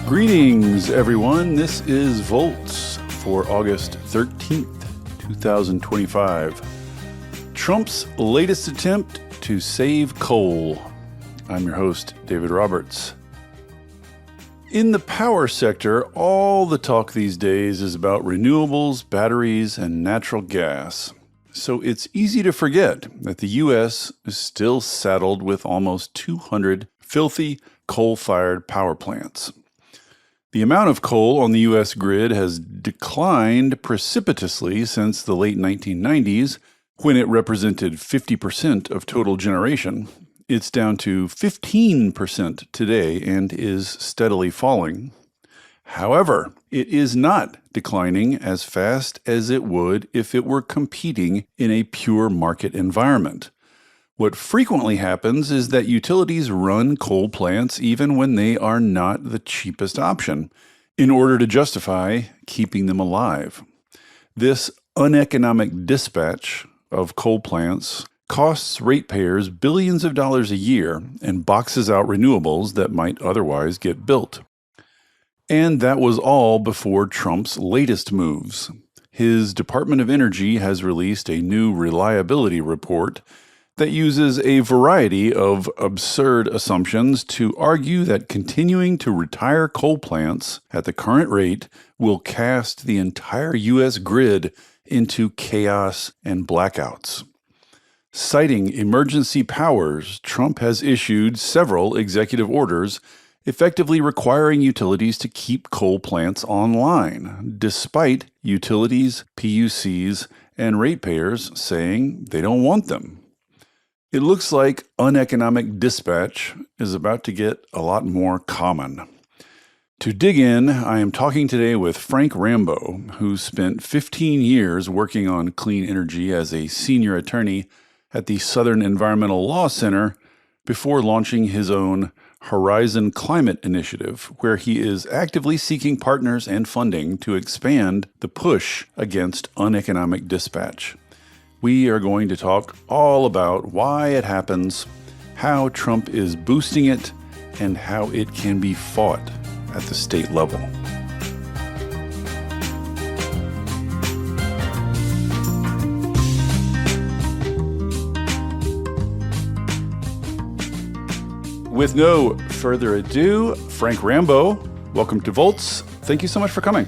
Greetings, everyone. This is Volts for August 13th, 2025. Trump's latest attempt to save coal. I'm your host, David Roberts. In the power sector, all the talk these days is about renewables, batteries, and natural gas. So it's easy to forget that the U.S. is still saddled with almost 200 filthy coal-fired power plants. The amount of coal on the U.S. grid has declined precipitously since the late 1990s, when it represented 50% of total generation. It's down to 15% today and is steadily falling. However, it is not declining as fast as it would if it were competing in a pure market environment. What frequently happens is that utilities run coal plants even when they are not the cheapest option, in order to justify keeping them alive. This uneconomic dispatch of coal plants costs ratepayers billions of dollars a year and boxes out renewables that might otherwise get built. And that was all before Trump's latest moves. His Department of Energy has released a new reliability report that uses a variety of absurd assumptions to argue that continuing to retire coal plants at the current rate will cast the entire U.S. grid into chaos and blackouts. Citing emergency powers, Trump has issued several executive orders effectively requiring utilities to keep coal plants online, despite utilities, PUCs, and ratepayers saying they don't want them. It looks like uneconomic dispatch is about to get a lot more common. To dig in, I am talking today with Frank Rambo, who spent 15 years working on clean energy as a senior attorney at the Southern Environmental Law Center before launching his own Horizon Climate Initiative, where he is actively seeking partners and funding to expand the push against uneconomic dispatch. We are going to talk all about why it happens, how Trump is boosting it, and how it can be fought at the state level. With no further ado, Frank Rambo, welcome to Volts. Thank you so much for coming.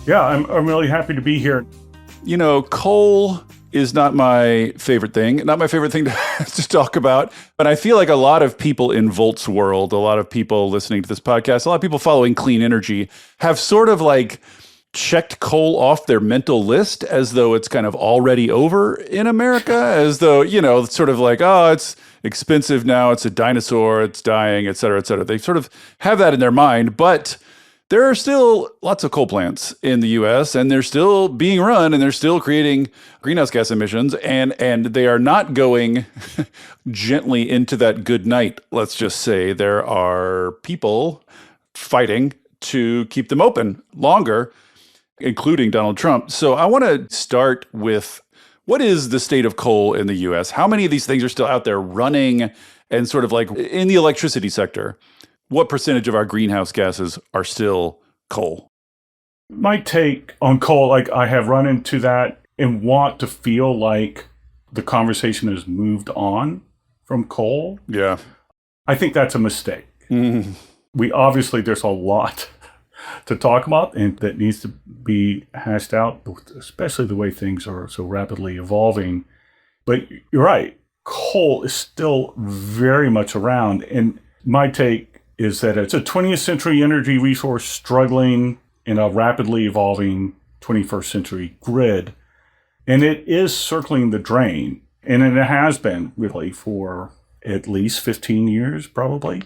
Yeah, I'm really happy to be here. You know, coal is not my favorite thing to talk about, but I feel like a lot of people in Volt's world, a lot of people listening to this podcast, a lot of people following clean energy have sort of like checked coal off their mental list as though it's kind of already over in America, as though, you know, it's sort of like, oh, it's expensive now, it's a dinosaur, it's dying, et cetera, et cetera. They sort of have that in their mind, but there are still lots of coal plants in the U.S., and they're still being run, and they're still creating greenhouse gas emissions, and they are not going gently into that good night, let's just say. There are people fighting to keep them open longer, including Donald Trump. So I want to start with, what is the state of coal in the U.S.? How many of these things are still out there running, and sort of like in the electricity sector? What percentage of our greenhouse gases are still coal? My take on coal, like I have run into that and want to feel like the conversation has moved on from coal. Yeah. I think that's a mistake. Mm. There's a lot to talk about and that needs to be hashed out, especially the way things are so rapidly evolving. But you're right, coal is still very much around. And my take is that it's a 20th century energy resource struggling in a rapidly evolving 21st century grid. And it is circling the drain. And it has been really for at least 15 years, probably.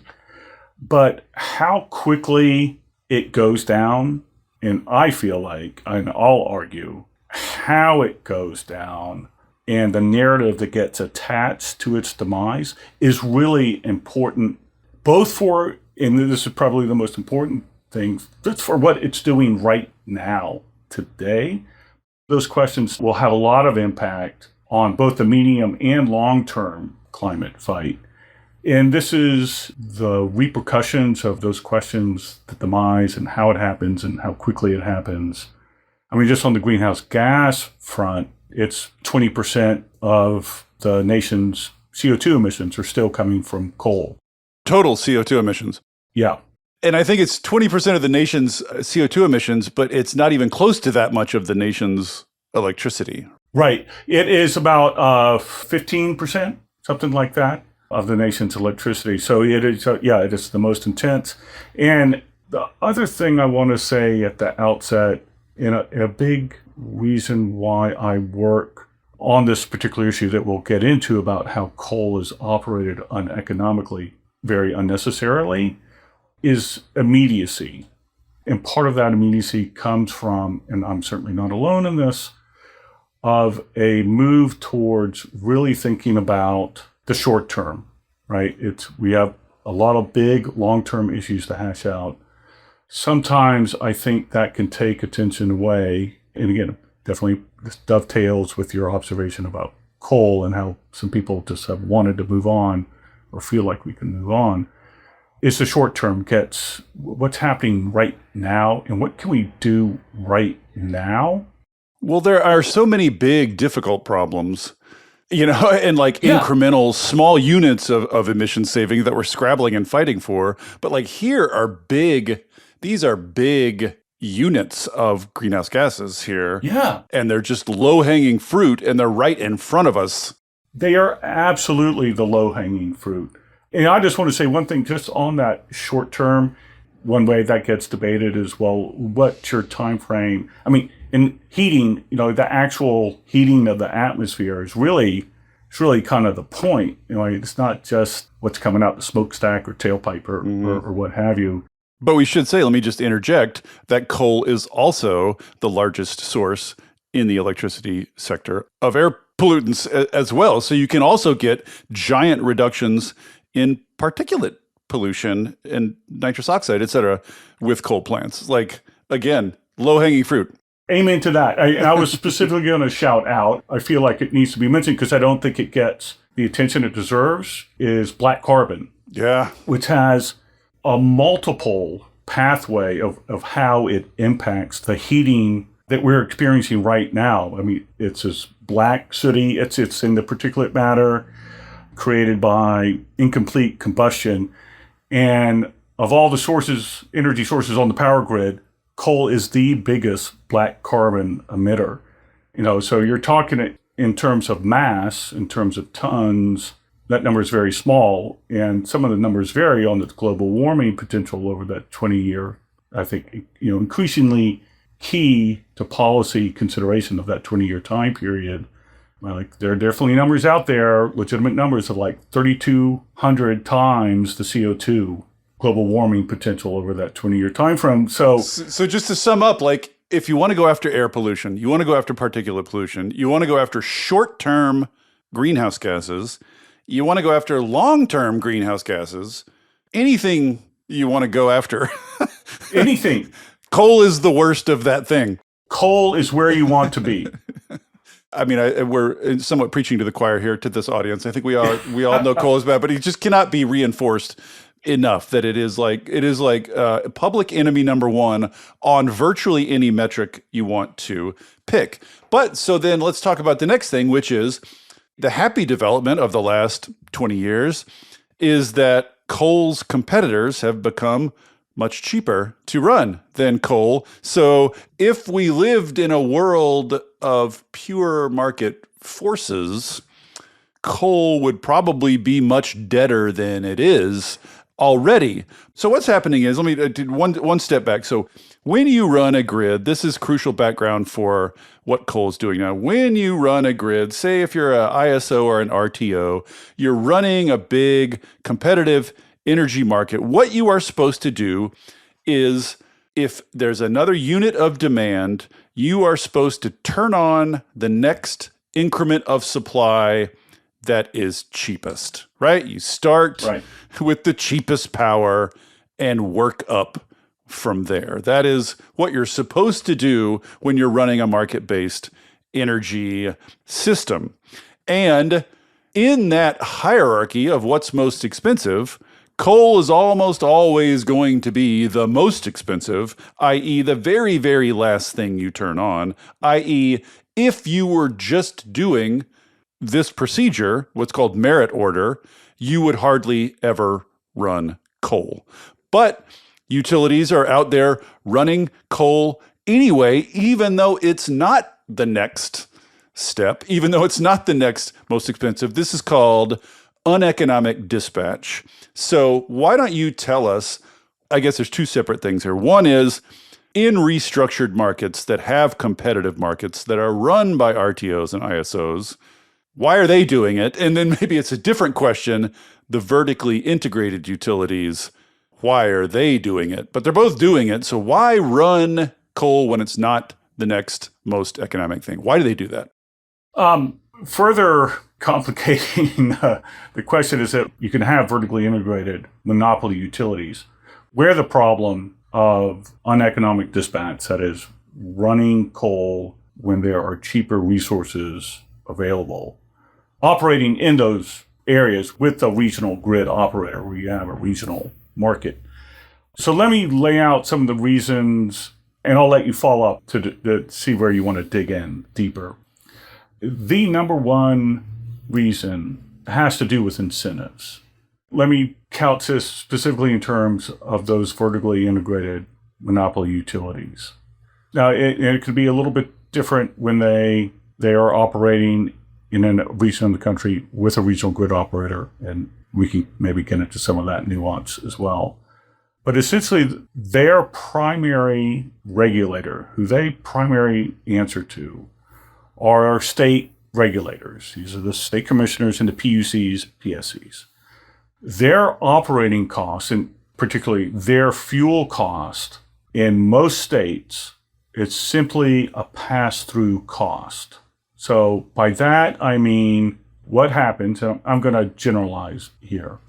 But how quickly it goes down, and I feel like, and I'll argue, how it goes down and the narrative that gets attached to its demise is really important, both for, and this is probably the most important thing, that's for what it's doing right now, today. Those questions will have a lot of impact on both the medium and long-term climate fight. And this is the repercussions of those questions, the demise and how it happens and how quickly it happens. I mean, just on the greenhouse gas front, it's 20% of the nation's CO2 emissions are still coming from coal. Total CO2 emissions. Yeah. And I think it's 20% of the nation's CO2 emissions, but it's not even close to that much of the nation's electricity. Right. It is about 15%, something like that, of the nation's electricity. So it is, it is the most intense. And the other thing I want to say at the outset, in a big reason why I work on this particular issue that we'll get into about how coal is operated uneconomically, very unnecessarily, is immediacy. And part of that immediacy comes from, and I'm certainly not alone in this, of a move towards really thinking about the short term, right? We have a lot of big long-term issues to hash out. Sometimes I think that can take attention away. And again, definitely this dovetails with your observation about coal and how some people just have wanted to move on or feel like we can move on. Is the short term gets what's happening right now and what can we do right now? Well, there are so many big, difficult problems, and incremental small units of emission saving that we're scrabbling and fighting for. But these are big units of greenhouse gases here. Yeah. And they're just low-hanging fruit and they're right in front of us. They are absolutely the low-hanging fruit. And I just want to say one thing just on that short term. One way that gets debated is, well, what's your time frame? I mean, in heating, the actual heating of the atmosphere is really kind of the point. It's not just what's coming out the smokestack or tailpipe or what have you. But we should say, let me just interject, that coal is also the largest source in the electricity sector of air pollutants as well. So you can also get giant reductions in particulate pollution and nitrous oxide, et cetera, with coal plants. Again, low-hanging fruit. Amen to that. I was specifically going to shout out, I feel like it needs to be mentioned because I don't think it gets the attention it deserves, is black carbon. Yeah. Which has a multiple pathway of how it impacts the heating that we're experiencing right now. I mean, it's this black sooty, it's in the particulate matter created by incomplete combustion. And of all the energy sources on the power grid, coal is the biggest black carbon emitter. So you're talking in terms of mass, in terms of tons, that number is very small. And some of the numbers vary on the global warming potential over that 20-year, I think, increasingly key to policy consideration of that 20-year time period. There are definitely numbers out there, legitimate numbers of 3,200 times the CO2 global warming potential over that 20-year time frame. So just to sum up, if you want to go after air pollution, you want to go after particulate pollution, you want to go after short-term greenhouse gases, you want to go after long-term greenhouse gases, anything you want to go after. Anything. Coal is the worst of that thing. Coal is where you want to be. I mean, we're somewhat preaching to the choir here to this audience. I think we all know coal is bad, but it just cannot be reinforced enough that it is public enemy number one on virtually any metric you want to pick. But so then let's talk about the next thing, which is the happy development of the last 20 years is that coal's competitors have become much cheaper to run than coal. So if we lived in a world of pure market forces, coal would probably be much deader than it is already. So what's happening is, let me do one step back. So when you run a grid, this is crucial background for what coal is doing now. When you run a grid, say if you're an ISO or an RTO, you're running a big competitive energy market. What you are supposed to do is, if there's another unit of demand, you are supposed to turn on the next increment of supply that is cheapest, right? You start with the cheapest power and work up from there. That is what you're supposed to do when you're running a market-based energy system. And in that hierarchy of what's most expensive, coal is almost always going to be the most expensive, i.e., the very, very last thing you turn on, i.e., if you were just doing this procedure, what's called merit order, you would hardly ever run coal. But utilities are out there running coal anyway, even though it's not the next step, even though it's not the next most expensive. This is called uneconomic dispatch. So why don't you tell us, I guess there's two separate things here. One is in restructured markets that have competitive markets that are run by RTOs and ISOs, why are they doing it? And then maybe it's a different question, the vertically integrated utilities, why are they doing it? But they're both doing it. So why run coal when it's not the next most economic thing? Why do they do that? Further complicating the question is that you can have vertically integrated monopoly utilities where the problem of uneconomic dispatch, that is running coal when there are cheaper resources available, operating in those areas with a regional grid operator where you have a regional market. So let me lay out some of the reasons, and I'll let you follow up to see where you want to dig in deeper. The number one reason has to do with incentives. Let me couch this specifically in terms of those vertically integrated monopoly utilities. Now, it could be a little bit different when they are operating in a region of the country with a regional grid operator, and we can maybe get into some of that nuance as well. But essentially, their primary regulator, who they primarily answer to, are our state regulators. These are the state commissioners and the PUCs, PSCs. Their operating costs, and particularly their fuel cost, in most states, it's simply a pass-through cost. So by that, I mean, what happens, and I'm going to generalize here.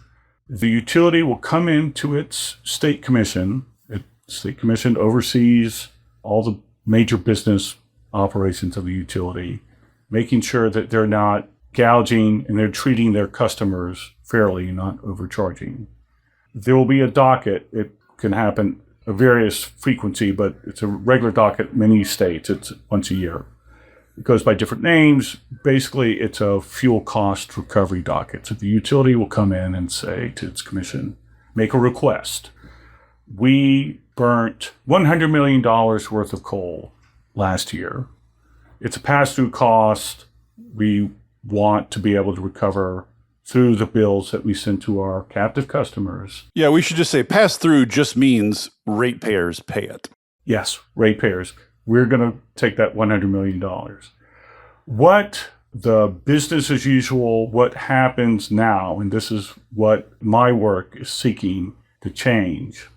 The utility will come into its state commission. The state commission oversees all the major business operations of the utility, making sure that they're not gouging and they're treating their customers fairly, not overcharging. There will be a docket. It can happen at various frequency, but it's a regular docket in many states. It's once a year. It goes by different names. Basically, it's a fuel cost recovery docket. So the utility will come in and say to its commission, make a request. We burnt $100 million worth of coal last year. It's a pass-through cost. We want to be able to recover through the bills that we send to our captive customers. Yeah, we should just say pass-through just means ratepayers pay it. Yes, ratepayers. We're going to take that $100 million. What the business as usual, what happens now, and this is what my work is seeking to change,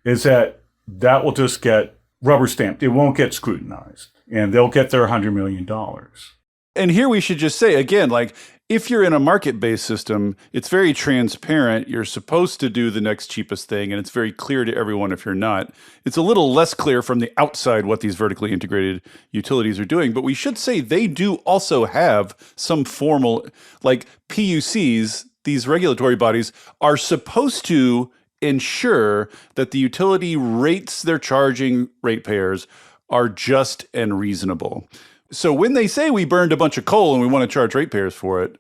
is that will just get rubber stamped. It won't get scrutinized, and they'll get their $100 million. And here we should just say, again, like, if you're in a market-based system, it's very transparent. You're supposed to do the next cheapest thing, and it's very clear to everyone if you're not. It's a little less clear from the outside what these vertically integrated utilities are doing, but we should say they do also have some formal, like PUCs, these regulatory bodies, are supposed to ensure that the utility rates they're charging ratepayers are just and reasonable. So when they say we burned a bunch of coal and we want to charge ratepayers for it,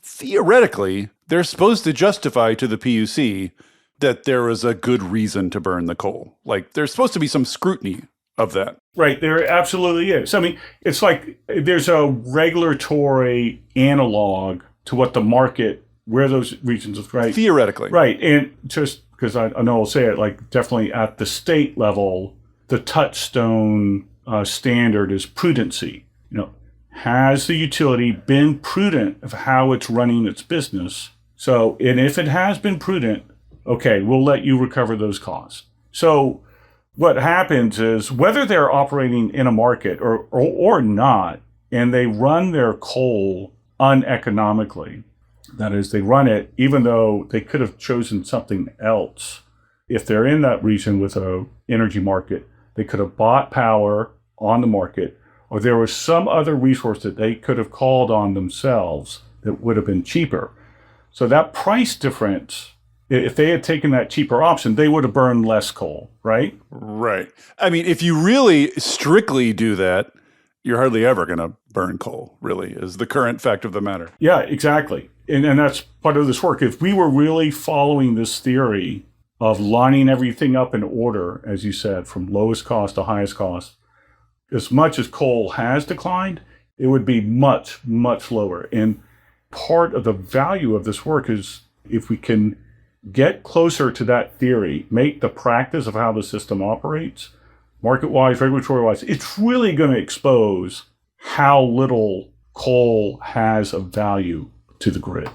theoretically, they're supposed to justify to the PUC that there is a good reason to burn the coal. Like, there's supposed to be some scrutiny of that. Right, there absolutely is. I mean, it's like there's a regulatory analog to what the market, where those regions is, right? Theoretically. Right, and just because I know I'll say it, like definitely at the state level, the touchstone standard is prudency. Has the utility been prudent of how it's running its business? So, and if it has been prudent, okay, we'll let you recover those costs. So what happens is whether they're operating in a market or not, and they run their coal uneconomically, that is, they run it even though they could have chosen something else. If they're in that region with an energy market, they could have bought power on the market, or there was some other resource that they could have called on themselves that would have been cheaper. So that price difference, if they had taken that cheaper option, they would have burned less coal, right? Right. I mean, if you really strictly do that, you're hardly ever going to burn coal, really, is the current fact of the matter. Yeah, exactly. And that's part of this work. If we were really following this theory of lining everything up in order, as you said, from lowest cost to highest cost, as much as coal has declined, it would be much, much lower. And part of the value of this work is if we can get closer to that theory, make the practice of how the system operates, market-wise, regulatory-wise, it's really going to expose how little coal has of value to the grid.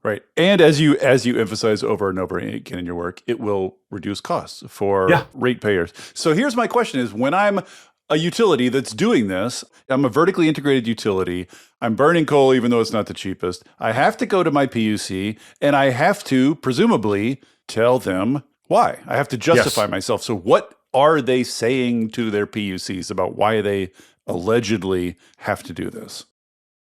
Right. And as you emphasize over and over again in your work, it will reduce costs for ratepayers. So here's my question is, when I'm a utility that's doing this, I'm a vertically integrated utility, I'm burning coal even though it's not the cheapest, I have to go to my PUC and I have to presumably tell them why. I have to justify myself. So what are they saying to their PUCs about why they allegedly have to do this?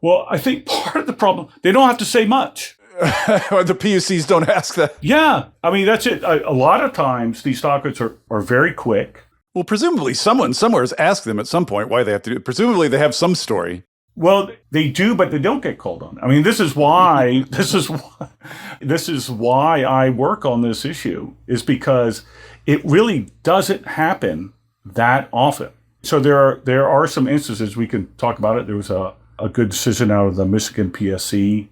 Well, I think part of the problem, they don't have to say much. The PUCs don't ask that. Yeah. I mean, that's it. A lot of times these dockets are very quick. Well, presumably someone somewhere has asked them at some point why they have to do it. Presumably they have some story. Well, they do, but they don't get called on. I mean, this is why I work on this issue, is because it really doesn't happen that often. So there are some instances we can talk about it. There was a good decision out of the Michigan PSC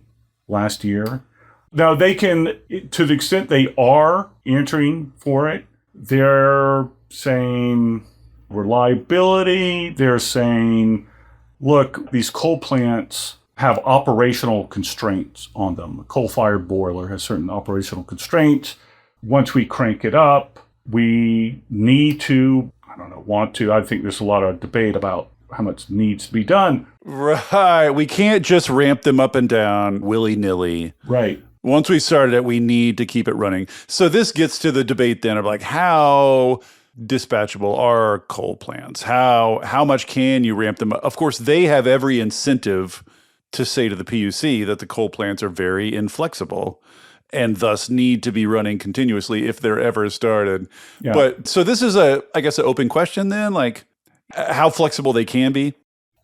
last year. Now they can, to the extent they are answering for it, they're saying reliability. They're saying, look, these coal plants have operational constraints on them. A coal-fired boiler has certain operational constraints. Once we crank it up, we need to, I think there's a lot of debate about how much needs to be done. Right. We can't just ramp them up and down willy-nilly. Right. Once we started it, we need to keep it running. So this gets to the debate then of like, how dispatchable are coal plants? How much can you ramp them up? Of course, they have every incentive to say to the PUC that the coal plants are very inflexible and thus need to be running continuously if they're ever started. Yeah. But so this is I guess, an open question then, like how flexible they can be.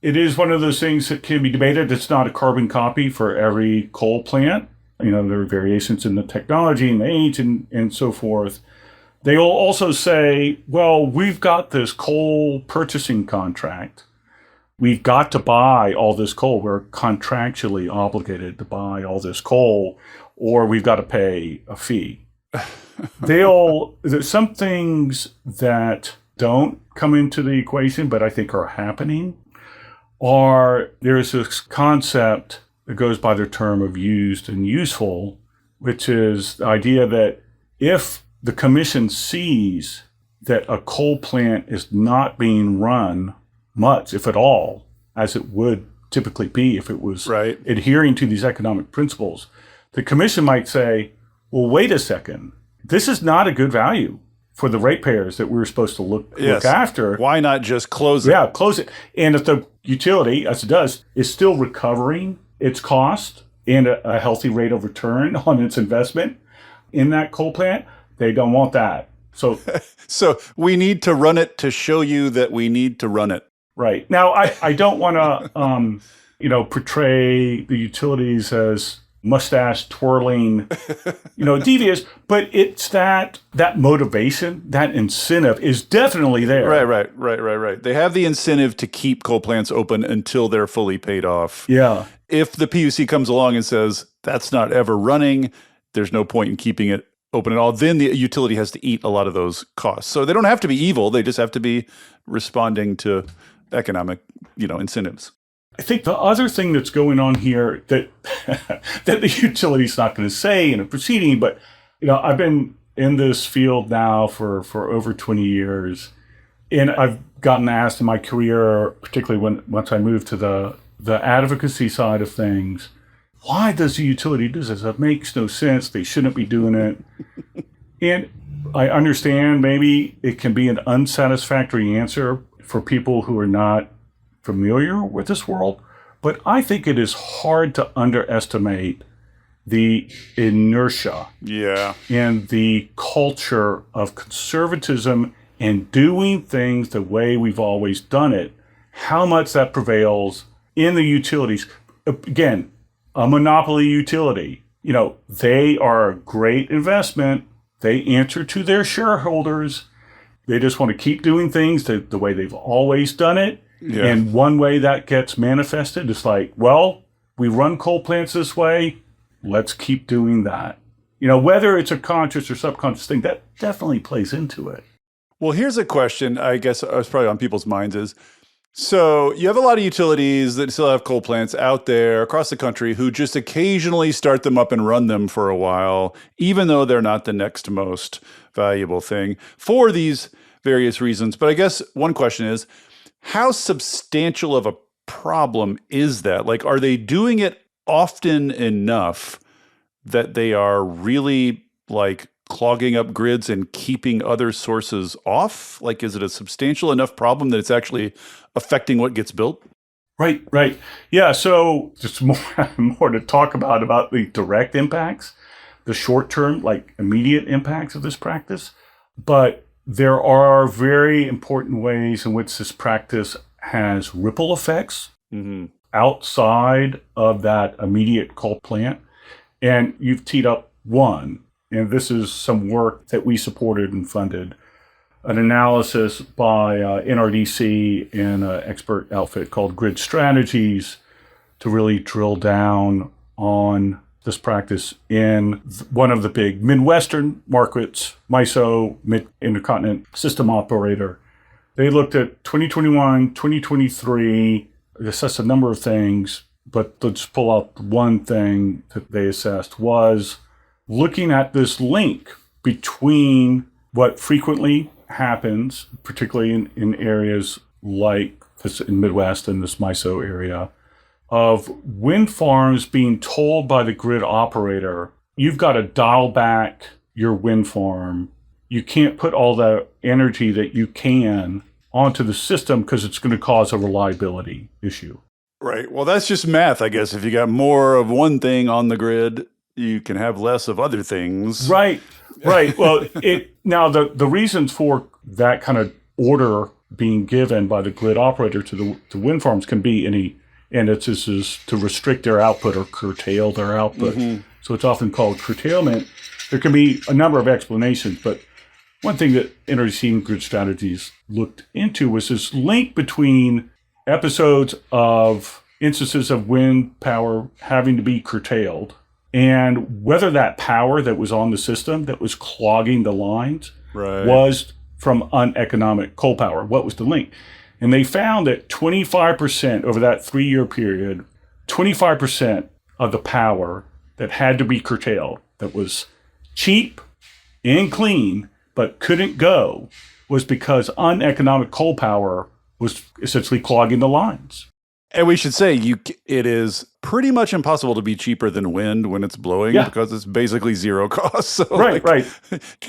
It is one of those things that can be debated. It's not a carbon copy for every coal plant. There are variations in the technology and the age and so forth. They will also say, well, we've got this coal purchasing contract. We've got to buy all this coal. We're contractually obligated to buy all this coal, or we've got to pay a fee. There's some things that don't come into the equation, but I think are happening, there's this concept that goes by the term of used and useful, which is the idea that if the commission sees that a coal plant is not being run much, if at all, as it would typically be if it was adhering to these economic principles, the commission might say, well, wait a second, this is not a good value for the ratepayers that we're supposed to look after. Why not just close it? Yeah, close it. And if the utility, as it does, is still recovering its cost and a healthy rate of return on its investment in that coal plant, they don't want that. So we need to run it to show you that we need to run it. Right. Now, I don't want to, portray the utilities as mustache twirling, devious, but it's that motivation, that incentive is definitely there. Right. They have the incentive to keep coal plants open until they're fully paid off. Yeah. If the PUC comes along and says that's not ever running, there's no point in keeping it open at all, then the utility has to eat a lot of those costs. So they don't have to be evil. They just have to be responding to economic, incentives. I think the other thing that's going on here that that the utility's not going to say in a proceeding, but I've been in this field now for over 20 years, and I've gotten asked in my career, particularly once I moved to the advocacy side of things, why does the utility do this? It makes no sense. They shouldn't be doing it. And I understand maybe it can be an unsatisfactory answer for people who are not familiar with this world. But I think it is hard to underestimate the inertia and the culture of conservatism and doing things the way we've always done it, how much that prevails in the utilities. Again, a monopoly utility, they are a great investment. They answer to their shareholders. They just want to keep doing things the way they've always done it. Yeah. And one way that gets manifested is like, well, we run coal plants this way. Let's keep doing that. Whether it's a conscious or subconscious thing, that definitely plays into it. Well, here's a question, I guess, it's probably on people's minds is, so you have a lot of utilities that still have coal plants out there across the country who just occasionally start them up and run them for a while, even though they're not the next most valuable thing for these various reasons. But I guess one question is, how substantial of a problem is that? Like, are they doing it often enough that they are really like clogging up grids and keeping other sources off? Like, is it a substantial enough problem that it's actually affecting what gets built? Right. Yeah, so just more to talk about the direct impacts, the short-term, like immediate impacts of this practice. But there are very important ways in which this practice has ripple effects outside of that immediate coal plant. And you've teed up one, and this is some work that we supported and funded, an analysis by NRDC and an expert outfit called Grid Strategies to really drill down on this practice in one of the big Midwestern markets, MISO, Mid-Intercontinent System Operator. They looked at 2021, 2023, assessed a number of things, but let's pull out one thing that they assessed was looking at this link between what frequently happens, particularly in areas like this in Midwest and this MISO area, of wind farms being told by the grid operator, you've got to dial back your wind farm. You can't put all the energy that you can onto the system because it's going to cause a reliability issue. Right. Well, that's just math, I guess. If you got more of one thing on the grid, you can have less of other things. Right. Well, now the reasons for that kind of order being given by the grid operator to wind farms can be any, and this is to restrict their output or curtail their output. So it's often called curtailment. There can be a number of explanations, but one thing that NRDC and Grid Strategies looked into was this link between episodes of instances of wind power having to be curtailed and whether that power that was on the system that was clogging the lines was from uneconomic coal power. What was the link? And they found that 25% over that 3-year period, 25% of the power that had to be curtailed, that was cheap and clean, but couldn't go, was because uneconomic coal power was essentially clogging the lines. And we should say it is pretty much impossible to be cheaper than wind when it's blowing because it's basically zero cost. So right.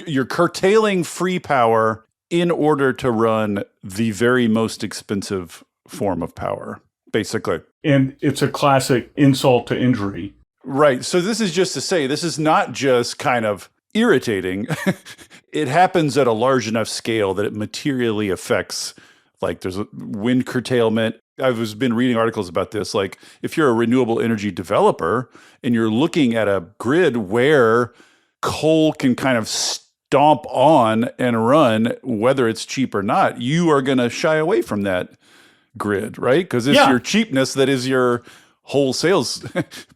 You're curtailing free power in order to run the very most expensive form of power, basically. And it's a classic insult to injury. Right. So this is just to say, this is not just kind of irritating. It happens at a large enough scale that it materially affects, like there's a wind curtailment. I've been reading articles about this. Like if you're a renewable energy developer and you're looking at a grid where coal can kind of stomp on and run, whether it's cheap or not, you are going to shy away from that grid, right? Because it's your cheapness that is your whole sales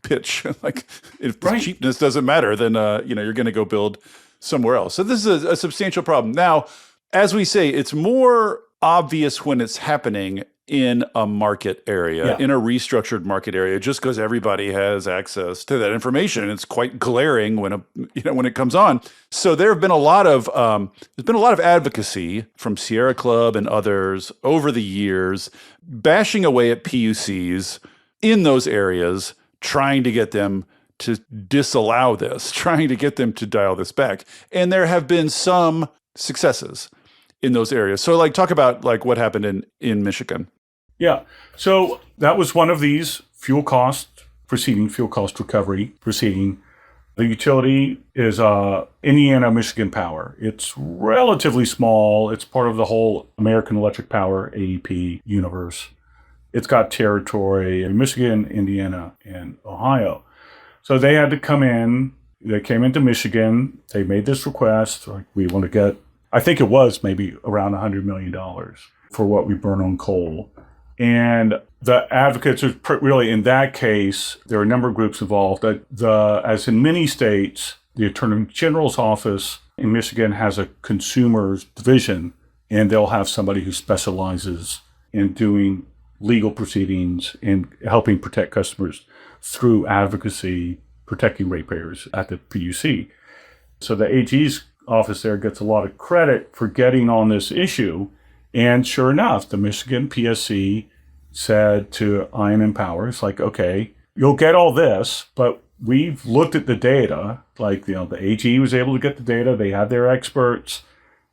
pitch. Like if the cheapness doesn't matter, then you're going to go build somewhere else. So this is a substantial problem. Now, as we say, it's more obvious when it's happening in a market area, in a restructured market area, just because everybody has access to that information. It's quite glaring when it comes on. So there have been a lot of advocacy from Sierra Club and others over the years, bashing away at PUCs in those areas, trying to get them to disallow this, trying to get them to dial this back. And there have been some successes in those areas. So talk about what happened in Michigan. Yeah. So that was one of these fuel cost recovery proceeding. The utility is Indiana Michigan Power. It's relatively small. It's part of the whole American Electric Power, AEP, universe. It's got territory in Michigan, Indiana, and Ohio. So they had to come in. They came into Michigan. They made this request. Like, we want to get, I think it was maybe around $100 million for what we burn on coal. And the advocates are really, in that case, there are a number of groups involved. As in many states, the Attorney General's office in Michigan has a consumers division, and they'll have somebody who specializes in doing legal proceedings and helping protect customers through advocacy, protecting ratepayers at the PUC. So the AG's office there gets a lot of credit for getting on this issue. And sure enough, the Michigan PSC said to I&M Power, it's like, okay, you'll get all this, but we've looked at the data. Like, the AG was able to get the data. They had their experts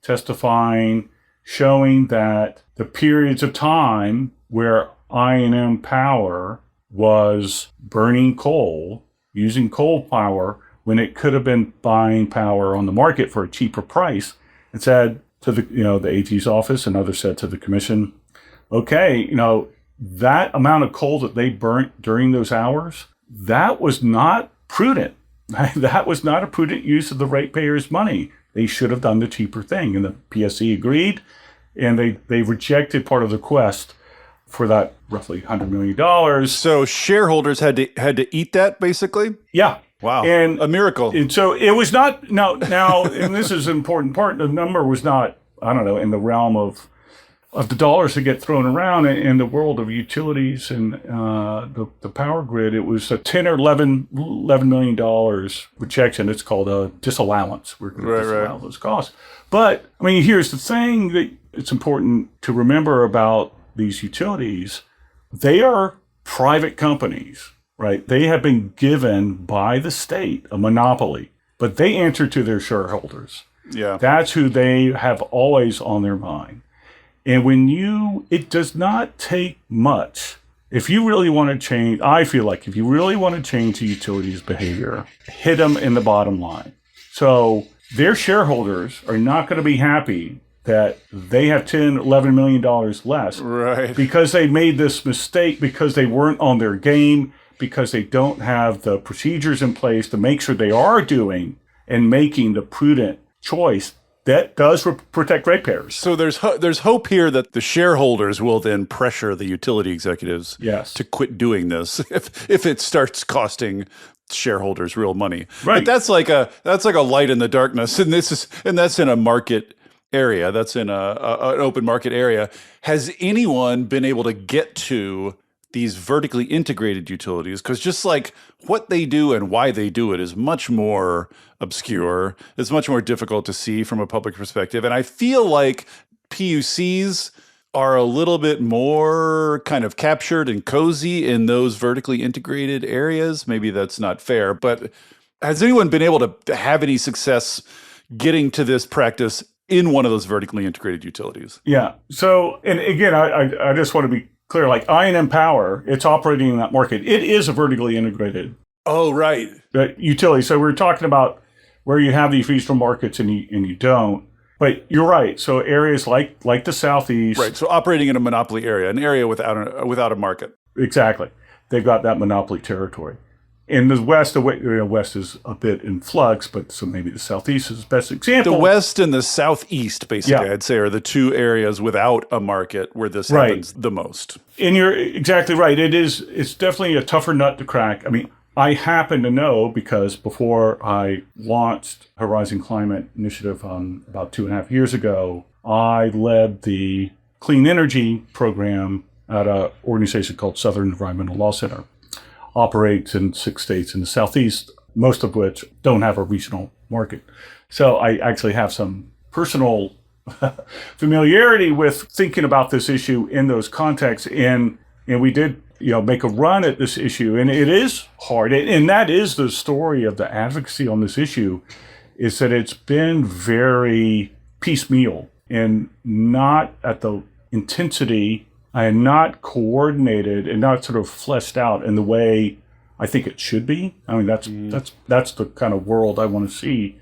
testifying, showing that the periods of time where I&M Power was burning coal, using coal power, when it could have been buying power on the market for a cheaper price, and said to the AG's office, and others said to the commission, okay, that amount of coal that they burnt during those hours, that was not prudent. That was not a prudent use of the ratepayers' money. They should have done the cheaper thing. And the PSC agreed, and they rejected part of the request for that roughly $100 million. So shareholders had to eat that, basically? Yeah. Wow. And a miracle. And so it was not, now, and this is an important part, the number was not, I don't know, in the realm of the dollars that get thrown around in the world of utilities and the power grid. It was a $10 or $11 million rejection. It's called a disallowance. We're going to disallow those costs. But, I mean, here's the thing that it's important to remember about these utilities. They are private companies, right? They have been given by the state a monopoly, but they answer to their shareholders. Yeah. That's who they have always on their mind. And it does not take much. If you really want to change, I feel like if you really want to change the utilities behavior, hit them in the bottom line. So their shareholders are not going to be happy that they have $10, $11 million less. Right. Because they made this mistake, because they weren't on their game, because they don't have the procedures in place to make sure they are doing and making the prudent choice that does protect ratepayers. So there's hope here that the shareholders will then pressure the utility executives to quit doing this if it starts costing shareholders real money. Right. But that's like a light in the darkness, and that's in a market area. That's in an open market area. Has anyone been able to get to these vertically integrated utilities? Because just like what they do and why they do it is much more obscure. It's much more difficult to see from a public perspective. And I feel like PUCs are a little bit more kind of captured and cozy in those vertically integrated areas. Maybe that's not fair, but has anyone been able to have any success getting to this practice in one of those vertically integrated utilities? Yeah. So, and again, I just want to be clear, like I&M Power, it's operating in that market. It is a vertically integrated utility. So we're talking about where you have these regional markets and you don't. But you're right. So areas like the Southeast. Right. So operating in a monopoly area, an area without a market. Exactly. They've got that monopoly territory. In the West, the West is a bit in flux, but so maybe the Southeast is the best example. The West and the Southeast, basically, I'd say, are the two areas without a market where this happens the most. And you're exactly right. It's definitely a tougher nut to crack. I mean, I happen to know because before I launched Horizon Climate Initiative about 2.5 years ago, I led the clean energy program at an organization called Southern Environmental Law Center. Operates in 6 states in the Southeast, most of which don't have a regional market. So I actually have some personal familiarity with thinking about this issue in those contexts. And we did, make a run at this issue. And it is hard. And that is the story of the advocacy on this issue, is that it's been very piecemeal and not at the intensity. and not coordinated and not sort of fleshed out in the way I think it should be. I mean, that's the kind of world I want to see.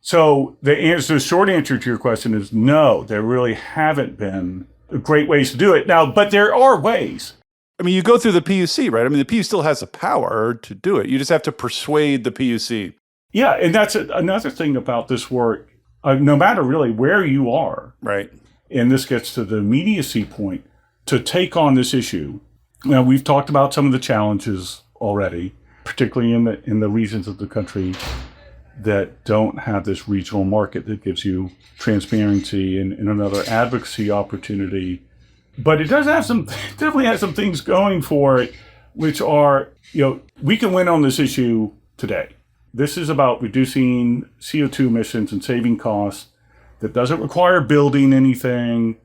So the short answer to your question is no, there really haven't been great ways to do it. Now, but there are ways. I mean, you go through the PUC, right? I mean, the PUC still has the power to do it. You just have to persuade the PUC. Yeah, and that's another thing about this work. No matter really where you are, right? And this gets to the immediacy point, to take on this issue. Now, we've talked about some of the challenges already, particularly in the regions of the country that don't have this regional market that gives you transparency and another advocacy opportunity. But it does have definitely has some things going for it, which are, we can win on this issue today. This is about reducing CO2 emissions and saving costs. That doesn't require building anything.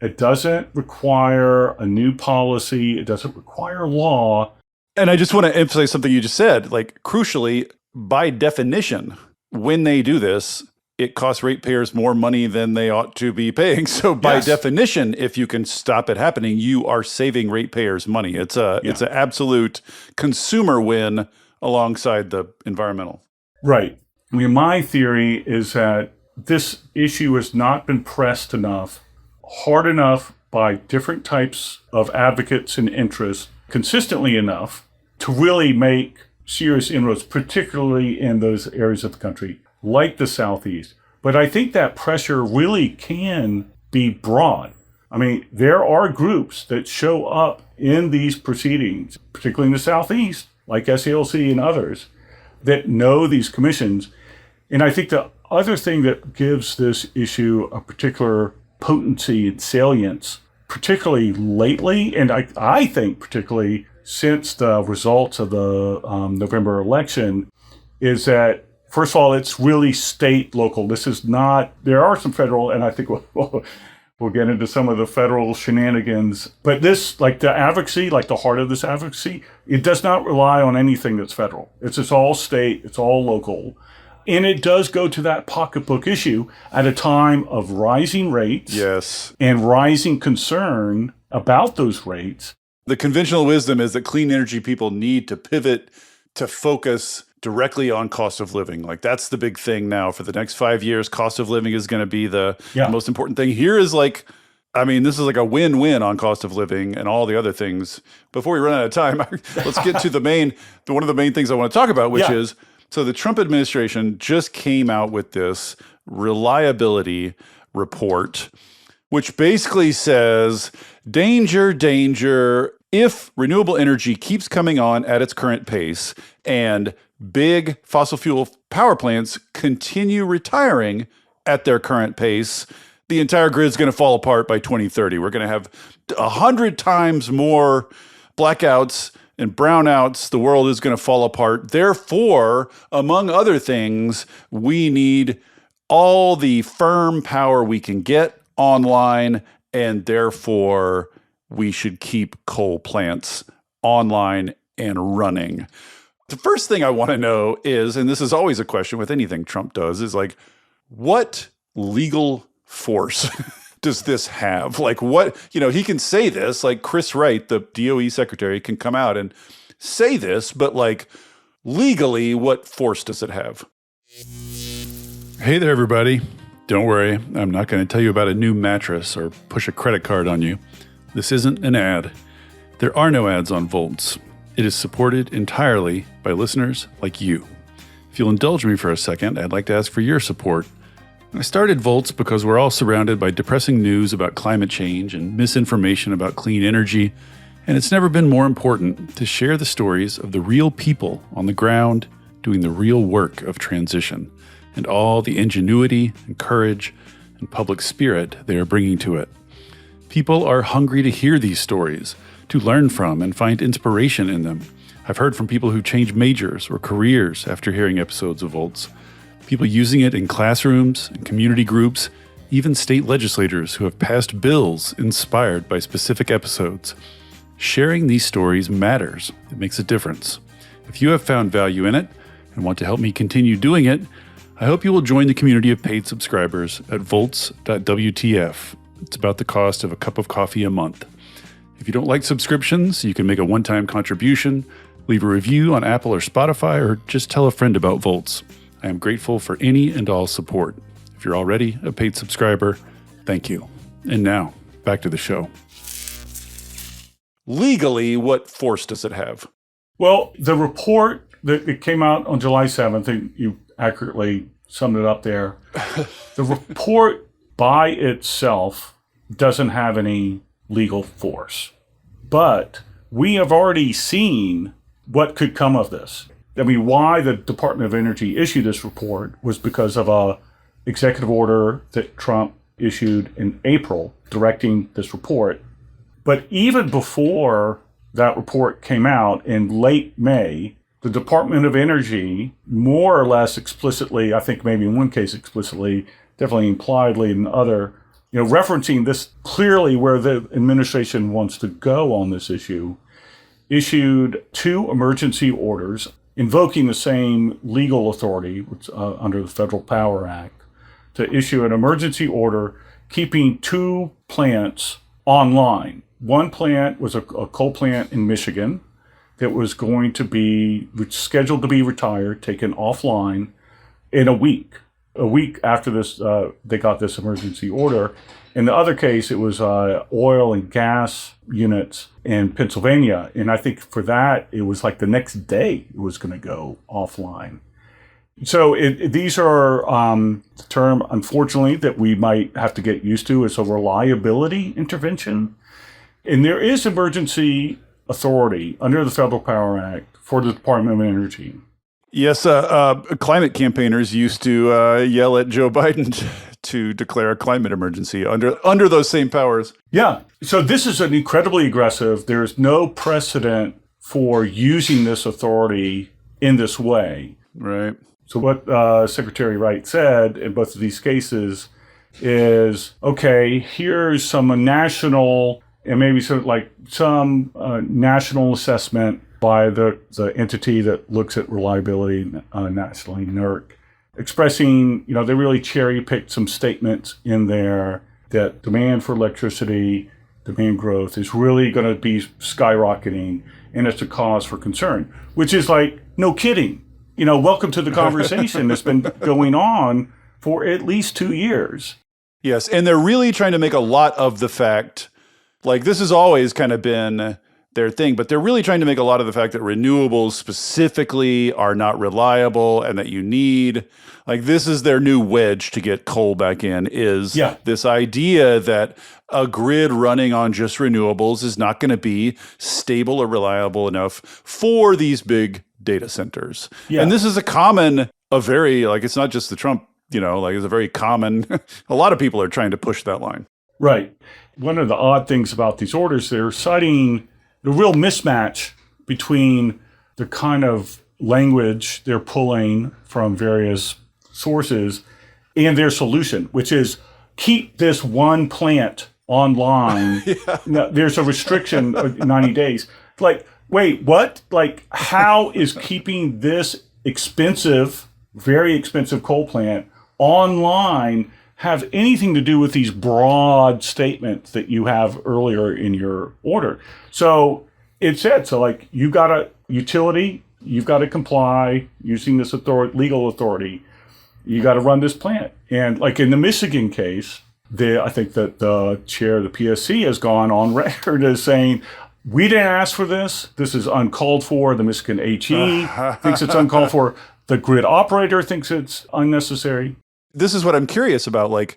It doesn't require a new policy. It doesn't require law. And I just want to emphasize something you just said. Like, crucially, by definition, when they do this, it costs ratepayers more money than they ought to be paying. So by definition, if you can stop it happening, you are saving ratepayers money. It's an absolute consumer win alongside the environmental. Right. I mean, my theory is that this issue has not been pressed enough, hard enough by different types of advocates and interests, consistently enough to really make serious inroads, particularly in those areas of the country, like the Southeast. But I think that pressure really can be broad. I mean, there are groups that show up in these proceedings, particularly in the Southeast, like SALC and others, that know these commissions. And I think the other thing that gives this issue a particular potency and salience, particularly lately, and I think particularly since the results of the November election, is that, first of all, it's really state, local. This is not, there are some federal, and I think we'll get into some of the federal shenanigans. But this, like the advocacy, like the heart of this advocacy, it does not rely on anything that's federal. It's all state, it's all local. And it does go to that pocketbook issue at a time of rising rates and rising concern about those rates. The conventional wisdom is that clean energy people need to pivot to focus directly on cost of living. Like, that's the big thing now for the next 5 years. Cost of living is going to be the most important thing. Here is like, I mean, this is like a win-win on cost of living and all the other things. Before we run out of time, let's get to one of the main things I want to talk about, which is, so the Trump administration just came out with this reliability report, which basically says, danger, danger, if renewable energy keeps coming on at its current pace and big fossil fuel power plants continue retiring at their current pace, the entire grid is going to fall apart by 2030. We're going to have 100 times more blackouts and brownouts. The world is going to fall apart. Therefore, among other things, we need all the firm power we can get online, and therefore we should keep coal plants online and running. The first thing I want to know is, and this is always a question with anything Trump does, is like, what legal force does this have? Like, what, he can say this, like Chris Wright, the DOE secretary, can come out and say this, but like, legally, what force does it have? Hey there, everybody. Don't worry, I'm not going to tell you about a new mattress or push a credit card on you. This isn't an ad. There are no ads on Volts. It is supported entirely by listeners like you. If you'll indulge me for a second, I'd like to ask for your support. I started Volts because we're all surrounded by depressing news about climate change and misinformation about clean energy, and it's never been more important to share the stories of the real people on the ground doing the real work of transition and all the ingenuity and courage and public spirit they are bringing to it. People are hungry to hear these stories, to learn from and find inspiration in them. I've heard from people who change majors or careers after hearing episodes of Volts. People using it in classrooms and community groups, even state legislators who have passed bills inspired by specific episodes. Sharing these stories matters. It makes a difference. If you have found value in it and want to help me continue doing it, I hope you will join the community of paid subscribers at volts.wtf. It's about the cost of a cup of coffee a month. If you don't like subscriptions, you can make a one-time contribution, leave a review on Apple or Spotify, or just tell a friend about Volts. I am grateful for any and all support. If you're already a paid subscriber, thank you. And now, back to the show. Legally, what force does it have? Well, the report that it came out on July 7th, and you accurately summed it up there. The report by itself doesn't have any legal force. But we have already seen what could come of this. I mean, why the Department of Energy issued this report was because of a executive order that Trump issued in April directing this report. But even before that report came out in late May, the Department of Energy more or less explicitly, I think maybe in one case explicitly, definitely impliedly in other, referencing this clearly where the administration wants to go on this issue, issued 2 emergency orders invoking the same legal authority under the Federal Power Act to issue an emergency order keeping 2 plants online. One plant was a coal plant in Michigan that was going to be scheduled to be retired, taken offline in a week. A week after this, they got this emergency order. In the other case, it was oil and gas units in Pennsylvania. And I think for that, it was like the next day it was going to go offline. So these are the term, unfortunately, that we might have to get used to. It's a reliability intervention. And there is emergency authority under the Federal Power Act for the Department of Energy. Yes, climate campaigners used to yell at Joe Biden to declare a climate emergency under those same powers. Yeah. So this is an incredibly aggressive. There's no precedent for using this authority in this way. Right. So what Secretary Wright said in both of these cases is, okay, here's some national and maybe some national assessment by the entity that looks at reliability nationally, NERC, expressing, they really cherry-picked some statements in there that demand for electricity, demand growth is really going to be skyrocketing, and it's a cause for concern, which is no kidding. Welcome to the conversation that's been going on for at least 2 years. Yes, and they're really trying to make a lot of the fact, this has always kind of been their thing, but they're really trying to make a lot of the fact that renewables specifically are not reliable and that you need, this is their new wedge to get coal back in, is this idea that a grid running on just renewables is not going to be stable or reliable enough for these big data centers. Yeah. And this is it's not just the Trump, it's a very common, a lot of people are trying to push that line. Right. One of the odd things about these orders, they're citing the real mismatch between the kind of language they're pulling from various sources and their solution, which is keep this one plant online. Now, there's a restriction of 90 days. Wait, what? How is keeping this expensive, very expensive coal plant online have anything to do with these broad statements that you have earlier in your order? So it said, you got a utility, you've got to comply using this legal authority. You got to run this plant. And in the Michigan case, I think that the chair of the PSC has gone on record as saying, we didn't ask for this. This is uncalled for. The Michigan HE thinks it's uncalled for. The grid operator thinks it's unnecessary. This is what I'm curious about.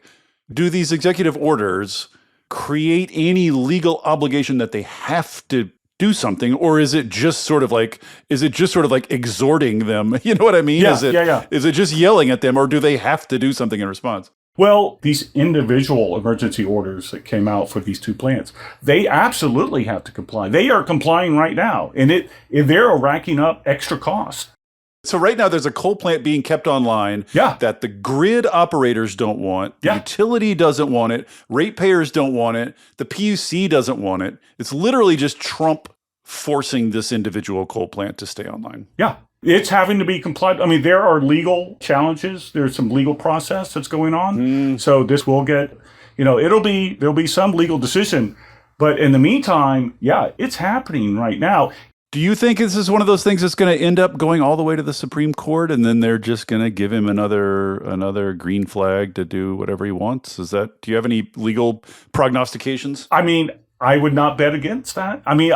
Do these executive orders create any legal obligation that they have to do something, or is it just sort of exhorting them? You know what I mean? Yeah, Is it just yelling at them, or do they have to do something in response? Well, these individual emergency orders that came out for these 2 plants, they absolutely have to comply. They are complying right now, and they're racking up extra costs. So right now there's a coal plant being kept online that the grid operators don't want, the utility doesn't want it, ratepayers don't want it, the PUC doesn't want it. It's literally just Trump forcing this individual coal plant to stay online. Yeah, it's having to be complied. I mean, there are legal challenges. There's some legal process that's going on. So this will get, there'll be some legal decision. But in the meantime, yeah, it's happening right now. Do you think this is one of those things that's going to end up going all the way to the Supreme Court, and then they're just going to give him another green flag to do whatever he wants? Do you have any legal prognostications? I mean, I would not bet against that. I mean,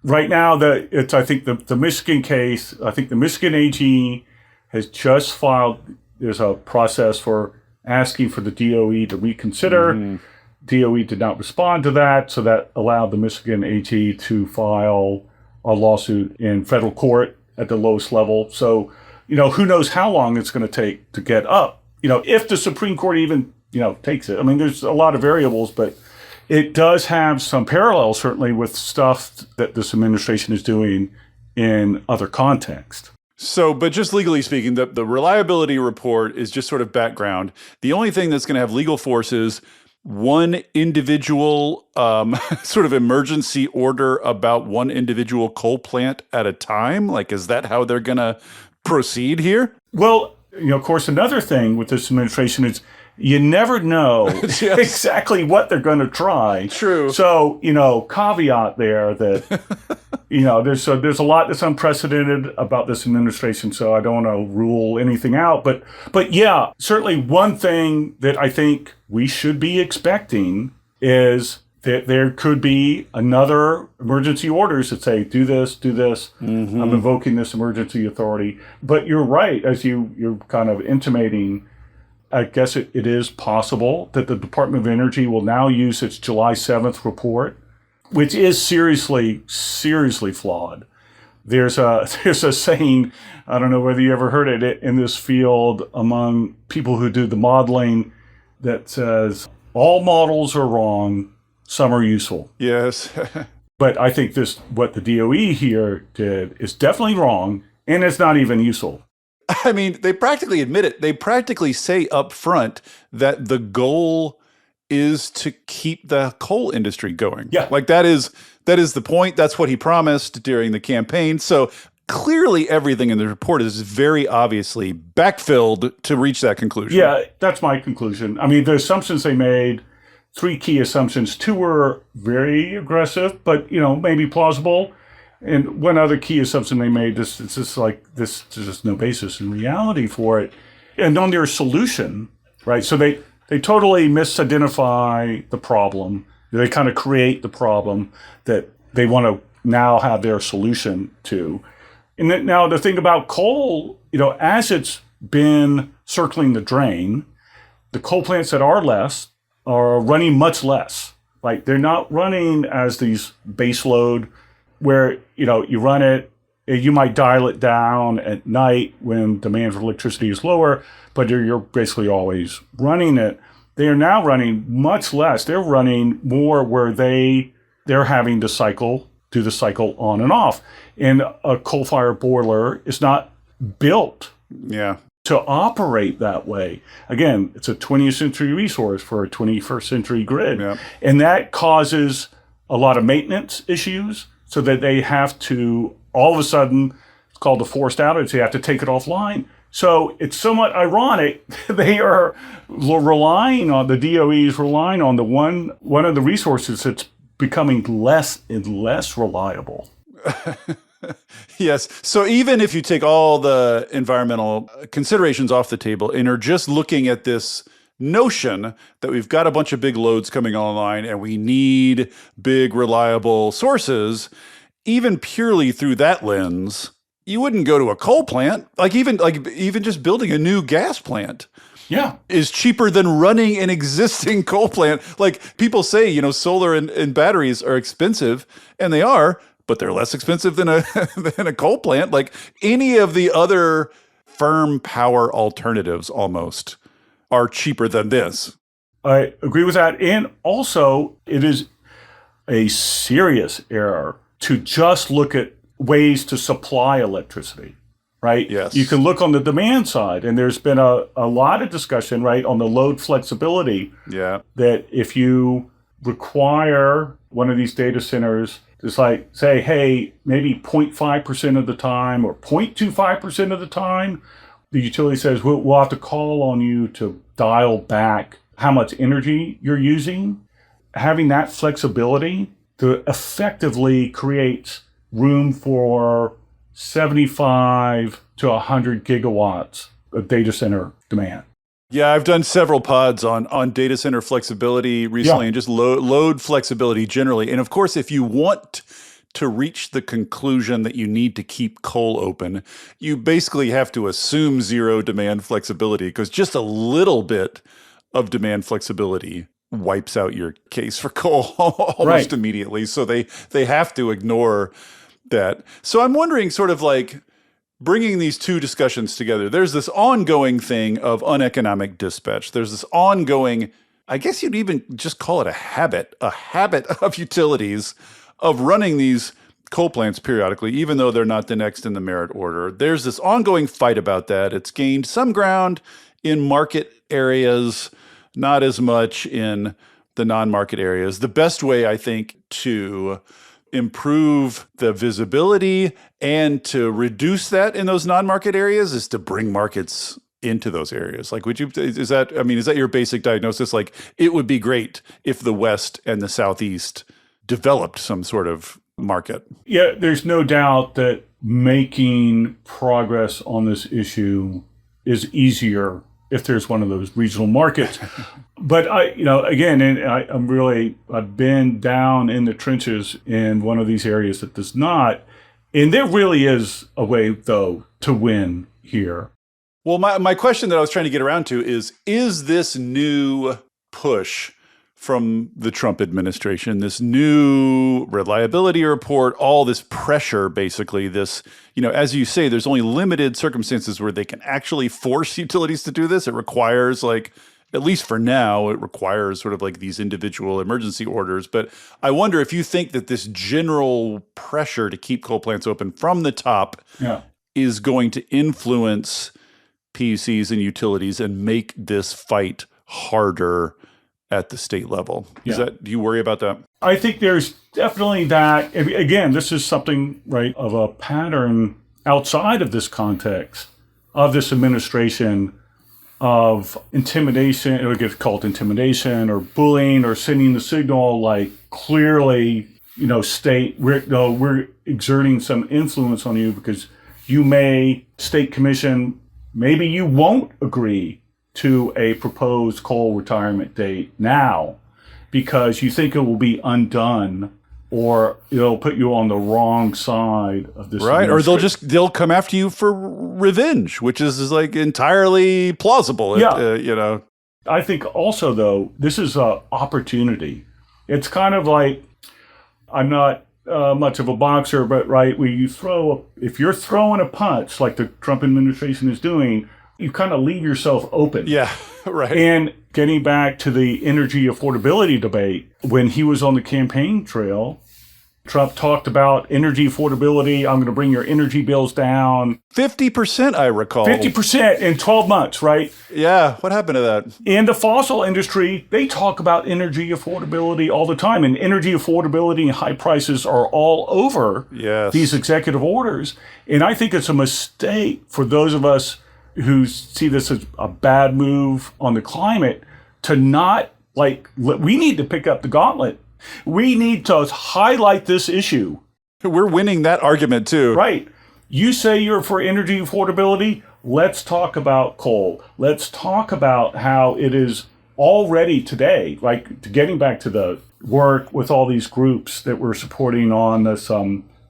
right now, I think the Michigan case, I think the Michigan AG has just filed, there's a process for asking for the DOE to reconsider. Mm-hmm. DOE did not respond to that, so that allowed the Michigan AG to file a lawsuit in federal court at the lowest level. So, who knows how long it's going to take to get up. If the Supreme Court even, takes it. I mean, there's a lot of variables, but it does have some parallels, certainly, with stuff that this administration is doing in other contexts. So, but just legally speaking, the reliability report is just sort of background. The only thing that's going to have legal force is one individual sort of emergency order about one individual coal plant at a time? Like, is that how they're going to proceed here? Well, of course, another thing with this administration is you never know Yes. exactly what they're going to try. True. So, caveat there that, there's a lot that's unprecedented about this administration, so I don't want to rule anything out. But yeah, certainly one thing that I think we should be expecting is that there could be another emergency orders that say, do this. Mm-hmm. I'm invoking this emergency authority. But you're right, as you're kind of intimating, I guess it is possible that the Department of Energy will now use its July 7th report, which is seriously flawed. There's a saying, I don't know whether you ever heard it in this field among people who do the modeling, that says, all models are wrong, some are useful. Yes. But I think what the DOE here did is definitely wrong, and it's not even useful. I mean, they practically admit it. They practically say up front that the goal is to keep the coal industry going. Yeah. Like that is the point. That's what he promised during the campaign. So clearly everything in the report is very obviously backfilled to reach that conclusion. Yeah, that's my conclusion. I mean, the assumptions they made, 3 key assumptions. 2 were very aggressive, but, maybe plausible. And one other key assumption they made, there's just no basis in reality for it. And on their solution, right? So they totally misidentify the problem. They kind of create the problem that they want to now have their solution to. And then, now the thing about coal, as it's been circling the drain, the coal plants that are running much less. Like they're not running as these base load where, you run it, you might dial it down at night when demand for electricity is lower, but you're basically always running it. They are now running much less. They're running more where they're having to do the cycle on and off. And a coal-fired boiler is not built to operate that way. Again, it's a 20th century resource for a 21st century grid. Yeah. And that causes a lot of maintenance issues, so that they have to, all of a sudden, it's called a forced outage, they have to take it offline. So it's somewhat ironic. They are relying on, the DOE is relying on the one of the resources that's becoming less and less reliable. Yes. So even if you take all the environmental considerations off the table and are just looking at this notion that we've got a bunch of big loads coming online and we need big reliable sources, even purely through that lens, you wouldn't go to a coal plant. Even just building a new gas plant is cheaper than running an existing coal plant. Like people say, solar and batteries are expensive, and they are, but they're less expensive than a coal plant. Like any of the other firm power alternatives almost are cheaper than this. I agree with that. And also, it is a serious error to just look at ways to supply electricity, right? Yes. You can look on the demand side, and there's been a lot of discussion, right, on the load flexibility. Yeah. That if you require one of these data centers to say, hey, maybe 0.5% of the time or 0.25% of the time, the utility says, we'll have to call on you to dial back how much energy you're using. having that flexibility to effectively create room for 75 to 100 gigawatts of data center demand. Yeah, I've done several pods on data center flexibility recently and just load flexibility generally. And of course, if you want to reach the conclusion that you need to keep coal open, you basically have to assume zero demand flexibility, because just a little bit of demand flexibility wipes out your case for coal almost immediately. So they have to ignore that. So I'm wondering, sort of like, bringing these two discussions together, there's this ongoing thing of uneconomic dispatch. There's this ongoing, I guess you'd even just call it a habit of utilities of running these coal plants periodically, even though they're not the next in the merit order. There's this ongoing fight about that. It's gained some ground in market areas, not as much in the non-market areas. The best way, I think, to improve the visibility and to reduce that in those non-market areas is to bring markets into those areas. Like, is that your basic diagnosis? Like, it would be great if the West and the Southeast developed some sort of market. Yeah, there's no doubt that making progress on this issue is easier if there's one of those regional markets. But I've been down in the trenches in one of these areas that does not. And there really is a way, though, to win here. Well, my question that I was trying to get around to is this new push from the Trump administration, this new reliability report, all this pressure, basically this, as you say, there's only limited circumstances where they can actually force utilities to do this. It requires, like, at least for now, it requires sort of like these individual emergency orders. But I wonder if you think that this general pressure to keep coal plants open from the top is going to influence PUCs and utilities and make this fight harder at the state level. Do you worry about that? I think there's definitely that. Again, this is something, right, of a pattern outside of this context of this administration of intimidation. It would get called intimidation or bullying or sending the signal, like, clearly, state, we're exerting some influence on you because state commission, maybe you won't agree to a proposed coal retirement date now because you think it will be undone, or it'll put you on the wrong side of this. Right. Or they'll come after you for revenge, which is like entirely plausible. Yeah. I think also, though, this is an opportunity. It's kind of like, I'm not much of a boxer, but right, where if you're throwing a punch like the Trump administration is doing, you kind of leave yourself open. Yeah, right. And getting back to the energy affordability debate, when he was on the campaign trail, Trump talked about energy affordability. I'm going to bring your energy bills down. 50%, I recall. 50% in 12 months, right? Yeah, what happened to that? In the fossil industry, they talk about energy affordability all the time. And energy affordability and high prices are all over these executive orders. And I think it's a mistake for those of us who see this as a bad move on the climate to not, we need to pick up the gauntlet. We need to highlight this issue. We're winning that argument too. Right. You say you're for energy affordability. Let's talk about coal. Let's talk about how it is already today, like getting back to the work with all these groups that we're supporting on this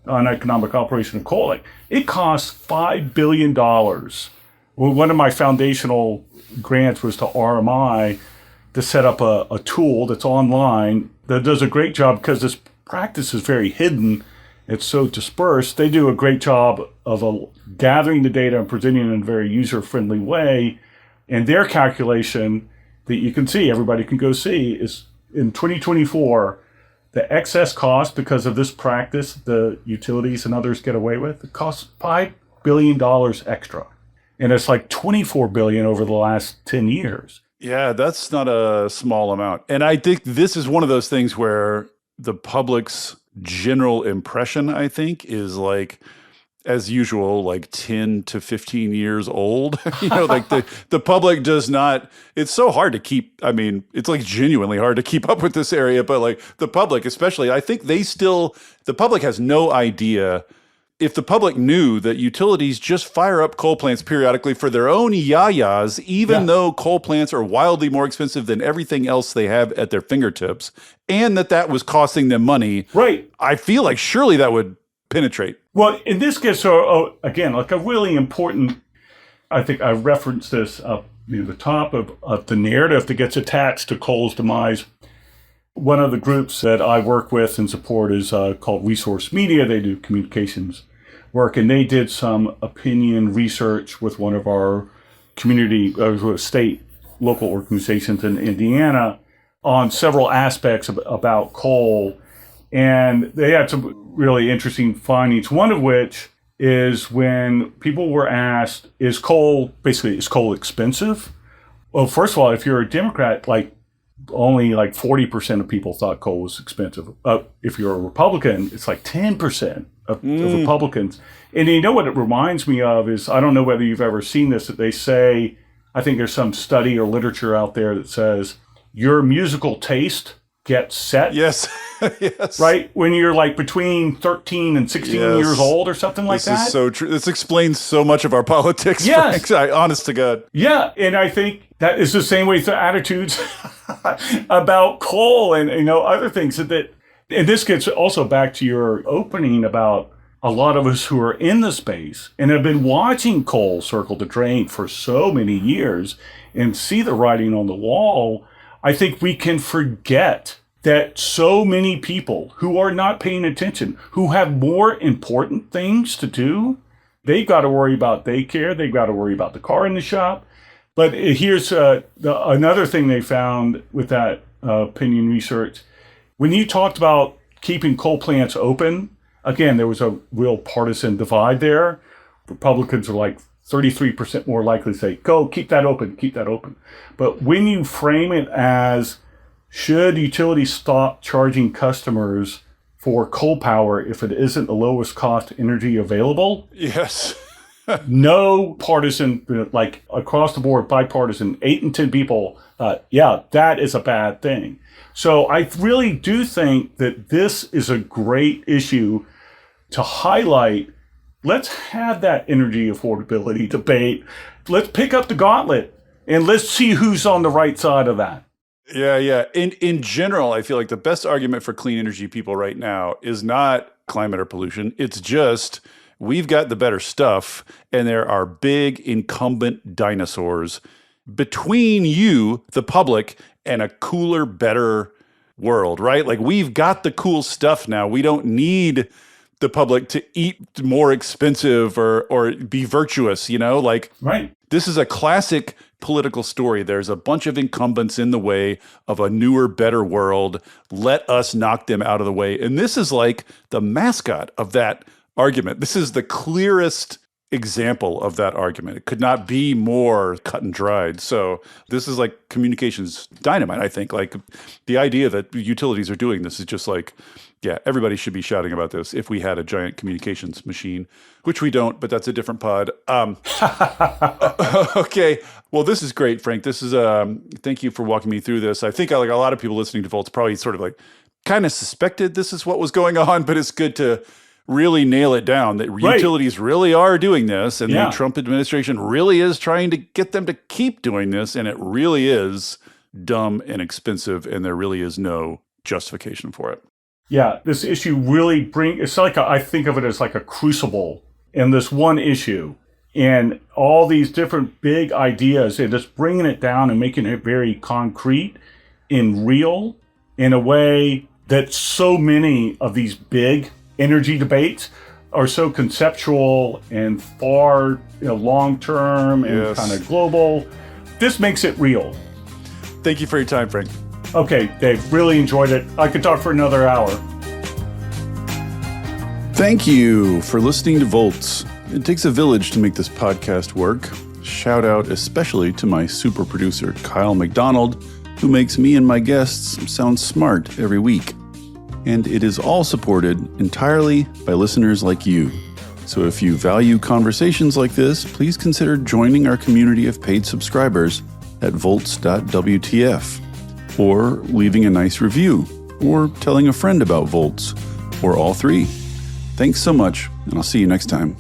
uneconomic operation of coal. It costs $5 billion. Well, one of my foundational grants was to RMI to set up a tool that's online that does a great job, because this practice is very hidden. It's so dispersed. They do a great job of gathering the data and presenting it in a very user-friendly way. And their calculation that you can see, everybody can go see, is in 2024, the excess cost because of this practice the utilities and others get away with, it costs $5 billion extra. And it's like $24 billion over the last 10 years. Yeah, that's not a small amount. And I think this is one of those things where the public's general impression, I think, is like, as usual, like 10 to 15 years old. Like the public does not, it's so hard to keep, it's like genuinely hard to keep up with this area, but like the public especially, I think the public has no idea. If the public knew that utilities just fire up coal plants periodically for their own yayas, even though coal plants are wildly more expensive than everything else they have at their fingertips, and that was costing them money, right? I feel like surely that would penetrate. Well, and this gets again like a really important. I think I referenced this up near the top of the narrative that gets attached to coal's demise. One of the groups that I work with and support is called Resource Media. They do communications work, and they did some opinion research with one of our community, state, local organizations in Indiana on several aspects about coal. And they had some really interesting findings, one of which is when people were asked, is coal expensive? Well, first of all, if you're a Democrat, only 40% of people thought coal was expensive. If you're a Republican, it's like 10% of Republicans. And you know what it reminds me of is, I don't know whether you've ever seen this, that they say, I think there's some study or literature out there that says your musical taste gets set. Yes. Yes. Right? When you're between 13 and 16 years old or something like that. This is so true. This explains so much of our politics. Yes. Frank. Honest to God. Yeah. And I think that is the same way with attitudes about coal and other things and this gets also back to your opening about a lot of us who are in the space and have been watching coal circle the drain for so many years and see the writing on the wall. I think we can forget that so many people who are not paying attention, who have more important things to do, they've got to worry about daycare, they've got to worry about the car in the shop. But here's another thing they found with that opinion research. When you talked about keeping coal plants open, again, there was a real partisan divide there. Republicans are 33% more likely to say, go, keep that open, keep that open. But when you frame it as, should utilities stop charging customers for coal power if it isn't the lowest cost energy available? Yes. No partisan, across the board, bipartisan, 8 and 10 people, that is a bad thing. So I really do think that this is a great issue to highlight. Let's have that energy affordability debate. Let's pick up the gauntlet and let's see who's on the right side of that. Yeah. In general, I feel like the best argument for clean energy people right now is not climate or pollution. It's just we've got the better stuff, and there are big incumbent dinosaurs between you, the public, and a cooler, better world, right? We've got the cool stuff now. We don't need the public to eat more expensive or be virtuous, Right. This is a classic political story. There's a bunch of incumbents in the way of a newer, better world. Let us knock them out of the way. And this is the mascot of that argument. This is the clearest example of that argument. It could not be more cut and dried. So this is communications dynamite, I think. The idea that utilities are doing this is just everybody should be shouting about this if we had a giant communications machine, which we don't, but that's a different pod. Okay. Well, this is great, Frank. This is, thank you for walking me through this. I think a lot of people listening to Volts probably sort of kind of suspected this is what was going on, but it's good to really nail it down that utilities really are doing this, and the Trump administration really is trying to get them to keep doing this, and it really is dumb and expensive, and there really is no justification for it. Yeah, this issue really it's I think of it as a crucible in this one issue, and all these different big ideas, and just bringing it down and making it very concrete and real in a way that so many of these big energy debates are so conceptual and far long-term and kind of global. This makes it real. Thank you for your time, Frank. Okay, Dave, really enjoyed it. I could talk for another hour. Thank you for listening to Volts. It takes a village to make this podcast work. Shout out especially to my super producer, Kyle McDonald, who makes me and my guests sound smart every week. And it is all supported entirely by listeners like you. So if you value conversations like this, please consider joining our community of paid subscribers at volts.wtf, or leaving a nice review, or telling a friend about Volts, or all three. Thanks so much, and I'll see you next time.